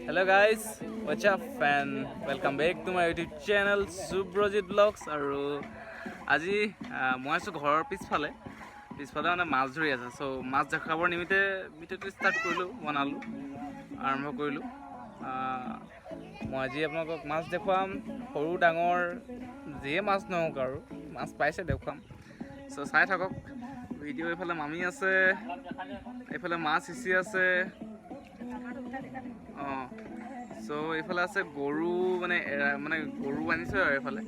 Hello guys, what's up and welcome back to my YouTube channel Subrojit Vlogs আৰু আজি মই আছোঁ ঘৰৰ পিছফালে মানে মাছ ধৰি আছে সো মাছ দেখাবৰ নিমিত্তে ভিডিঅ'টো ষ্টাৰ্ট কৰিলোঁ বনালোঁ আৰম্ভ কৰিলোঁ মই আজি আপোনালোকক মাছ দেখুৱাম সৰু ডাঙৰ যিয়ে মাছ নহওক আৰু মাছ পাইছে দেখুৱাম সো চাই থাকক ভিডিঅ' এইফালে মামি আছে এইফালে মাছ সিঁচি আছে সো এইফালে আছে গৰু মানে গৰু আনিছে আৰু এইফালে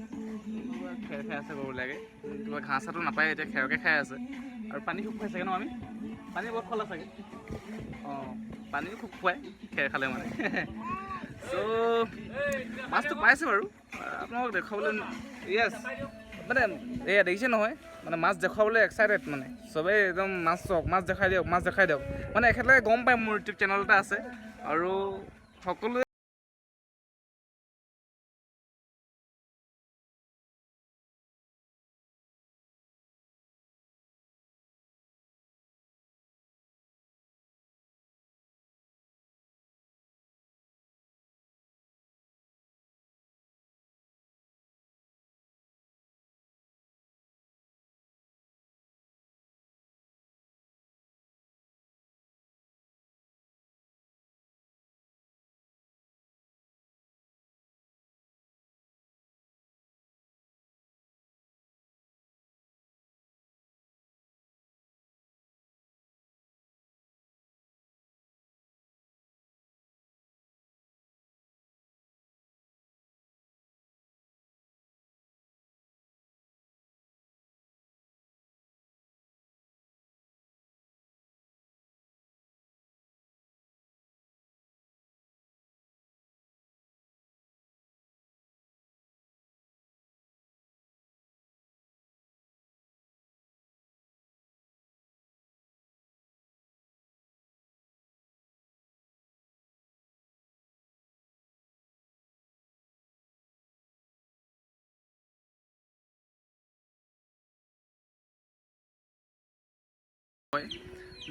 খেৰ খাই আছে গৰুবিলাকে কিবা ঘাঁহ চাহটো নাপায় এতিয়া খেৰকে খাই আছে আৰু পানী খুব খুৱাই চাগে ন আমি পানী বহুত খলা চাগে পানীও খুব খুৱাই খেৰ খালে মানে সো মাছটো পাইছে বাৰু আপোনালোকক দেখুৱাবলৈ য়েছ মানে এয়া দেখিছে নহয় মানে মাছ দেখুৱাবলৈ এক্সাইটেড মানে চবেই একদম মাছ চাওক মাছ দেখাই দিয়ক মানে এখেতলোকে গম পায় মোৰ ইউটিউব চেনেল এটা আছে আৰু সকলোৱে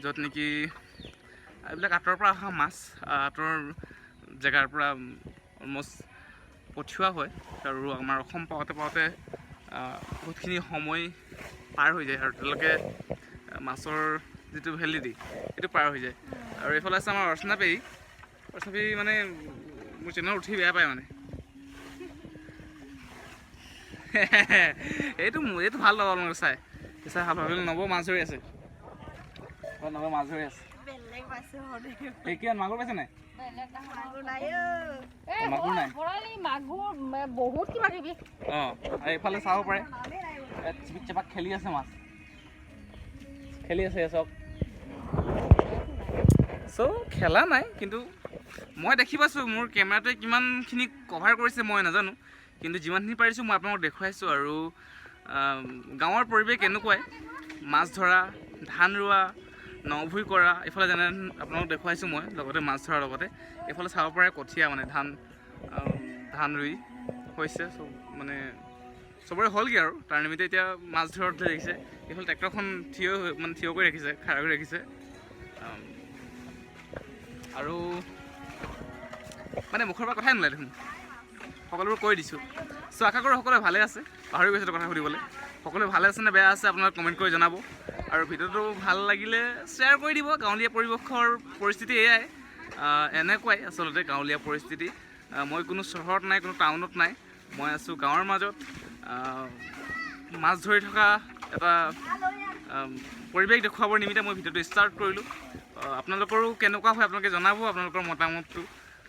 য'ত নেকি এইবিলাক আঁতৰৰ পৰা অহা মাছ আঁতৰৰ জেগাৰ পৰা অলমষ্ট পঠিওৱা হয় আৰু আমাৰ অসম পাওঁতে বহুতখিনি সময় পাৰ হৈ যায় আৰু তেওঁলোকে মাছৰ যিটো ভেলিডিটি সেইটো পাৰ হৈ যায় আৰু এইফালে আছে আমাৰ অৰ্চনা পেহী মানে মোৰ চেনেলত উঠি বেয়া পায় মানে এইটো ভাল লগা আপোনালোকে চাই ভাল ভাবিলে নব মাছ ধৰি আছে মাছ ধৰি আছে এই কিমান মাগুৰ পাইছে নাই বহুত কিবা কিবি এইফালে চাব পাৰে চিপিক চাপাক খেলি আছে মাছ খেলি আছে চব চ' খেলা নাই কিন্তু মই দেখি পাইছোঁ মোৰ কেমেৰাটোৱে কিমানখিনি কভাৰ কৰিছে মই নাজানো কিন্তু যিমানখিনি পাৰিছোঁ মই আপোনালোকক দেখুৱাইছোঁ আৰু গাঁৱৰ পৰিৱেশ এনেকুৱাই মাছ ধৰা ধান ৰোৱা নভুই কৰা এইফালে যেনে আপোনালোকক দেখুৱাইছোঁ মই লগতে মাছ ধৰাৰ লগতে এইফালে চাব পাৰে কঠীয়া মানে ধান ৰুই হৈছে চব মানে চবৰে হ'লগৈ আৰু তাৰ নিমিত্তে এতিয়া মাছ ধৰাত দেখিছে এইফালে ট্ৰেক্টৰখন থিয় কৰি ৰাখিছে খাৰা কৰি ৰাখিছে আৰু মানে মুখৰ পৰা কথাই নোলায় দেখোন সকলোবোৰ কৈ দিছোঁ চ' আশা কৰোঁ সকলোৱে ভালে আছে পাহৰি গৈছে কথা সুধিবলৈ সকলোৱে ভালে আছে নে বেয়া আছে আপোনালোকে কমেণ্ট কৰি জনাব আৰু ভিডিঅ'টো ভাল লাগিলে শ্বেয়াৰ কৰি দিব গাঁৱলীয়া পৰিৱেশৰ পৰিস্থিতি এয়াই এনেকুৱাই আচলতে গাঁৱলীয়া পৰিস্থিতি মই কোনো চহৰত নাই কোনো টাউনত নাই মই আছোঁ গাঁৱৰ মাজত মাছ ধৰি থকা এটা পৰিৱেশ দেখুৱাবৰ নিমিত্তে মই ভিডিঅ'টো ষ্টাৰ্ট কৰিলোঁ আপোনালোকৰো কেনেকুৱা হয় আপোনালোকে জনাব আপোনালোকৰ মতামতটো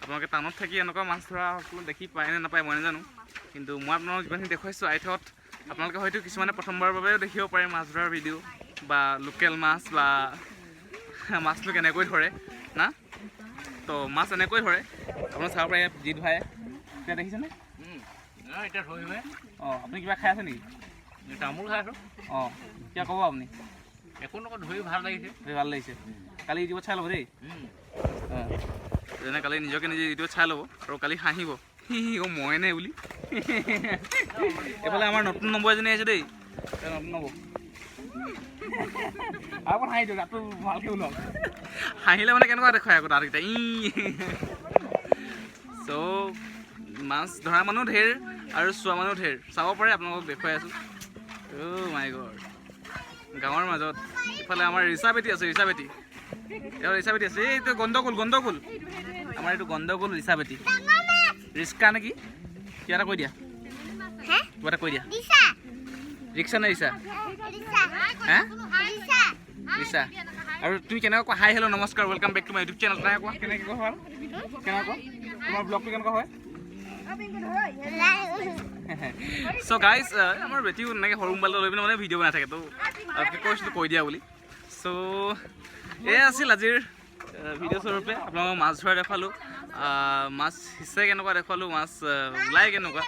আপোনালোকে টাউনত থাকি এনেকুৱা মাছ ধৰা সকলো দেখি পায় নে নাপায় মই নাজানো কিন্তু মই আপোনালোকক যিমানখিনি দেখুৱাইছোঁ আই থট আপোনালোকে হয়তো কিছুমানে প্ৰথমবাৰৰ বাবেও দেখিব পাৰে মাছ ধৰাৰ ভিডিঅ' বা লোকেল মাছ বা মাছটো কেনেকৈ ধৰে না তো মাছ এনেকৈ ধৰে আপোনালোকে চাব পাৰে জিত ভাই এতিয়া দেখিছেনে এতিয়া ধৰিমে আপুনি কিবা খাই আছে নেকি তামোল খাই আছোঁ কিবা ক'ব আপুনি একো নকওঁ ধৰি ভাল লাগিছে কালি ইউটিউবত চাই ল'ব দেই যেনে কালি নিজকে নিজে ইউটিউবত চাই ল'ব আৰু কালি হাঁহিব মই নাই বুলি এইফালে আমাৰ নতুন নম্বৰ এজনী আহিছে দেই নতুন নম্বৰ আকৌ হাঁহি দিয়ক তাতো ভালকৈ ওলাওক হাঁহিলে মানে কেনেকুৱা দেখুৱাই আকৌ তাতকেইটা চ' মাছ ধৰা মানুহ ঢেৰ আৰু চোৱা মানুহ ঢেৰ, চাব পাৰে আপোনালোকক দেখুৱাই আছোঁ। অ' মাই গড, গাঁৱৰ মাজত ইফালে আমাৰ ৰিচাবেটী আছে, ৰিচাবেটী আছে, এইটো গণ্ডগোল আমাৰ এইটো গণ্ডগোল ৰিচাবেটী, ৰিস্কা নেকি কিবা এটা কৈ দিয়া, কিবা এটা কৈ দিয়া। ৰিক্সা নে ৰিচা? হা ৰিচা। আৰু তুমি কেনেকৈ কোৱা হাই হেল্ল' নমস্কাৰ welcome back to my YouTube channel? নাই কোৱা, কেনেকৈ কোৱা হয়, কেনেকৈ কোৱা তোমাৰ ব্লগটো কেনেকুৱা হয়? চ' গাইজ আমাৰ বেটিও এনেকৈ সৰু মোবাইলটো লৈ পিনে মানে ভিডিঅ' বনাই থাকে, তো কৈছিলোঁ কৈ দিয়া বুলি। চ' এয়া আছিল আজিৰ ভিডিঅ' স্বৰূপে আপোনালোকক মাছ ধৰা দেখুৱালোঁ, মাছ সিঁচে কেনেকুৱা দেখুৱালোঁ, মাছ ওলাই কেনেকুৱা।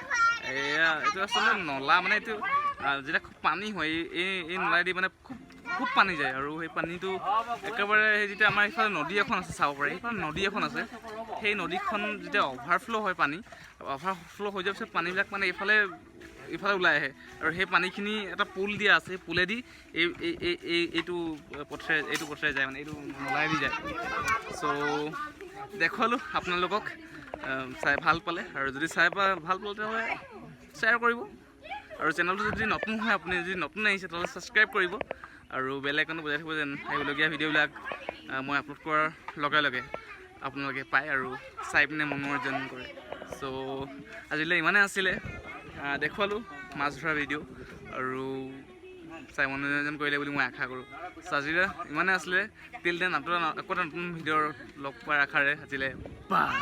এয়া এইটো আচলতে নলা, মানে এইটো যেতিয়া খুব পানী হয় এই নলাইদি মানে খুব পানী যায়, আৰু সেই পানীটো একেবাৰে সেই যেতিয়া আমাৰ এইফালে নদী এখন আছে চাব পাৰে, সেইফালে নদী এখন আছে, সেই নদীখন যেতিয়া অভাৰফ্ল' হয়, অভাৰফ্ল' হৈ যোৱাৰ পিছত পানীবিলাক মানে ইফালে ওলাই আহে, আৰু সেই পানীখিনি এটা পুল দিয়া আছে, সেই পুলেদি এইটো পথেৰে যায়, মানে এইটো নলাইদি যায়। চ' দেখুৱালোঁ আপোনালোকক, চাই ভাল পালে, আৰু যদি চাই ভাল পালে তেতিয়াহ'লে শ্বেয়াৰ কৰিব, আৰু চেনেলটো যদি নতুন হয়, আপুনি যদি নতুন আহিছে তেতিয়াহ'লে ছাবস্ক্ৰাইব কৰিব, আৰু বেল আইকনটো বজাই থাকিব, যেন আহিবলগীয়া ভিডিঅ'বিলাক মই আপলোড কৰাৰ লগে লগে আপোনালোকে পায় আৰু চাই পিনে মনোৰঞ্জন কৰে। চ' আজিলৈ ইমানেই আছিলে, দেখুৱালোঁ মাছ ধৰা ভিডিঅ', আৰু চাই মনোৰঞ্জন কৰিলে বুলি মই আশা কৰোঁ। চ' আজিলৈ ইমানেই আছিলে, টিল দেন আকৌ এটা নতুন ভিডিঅ'ৰ লগ পোৱাৰ আশাৰে আজিলৈ বাই।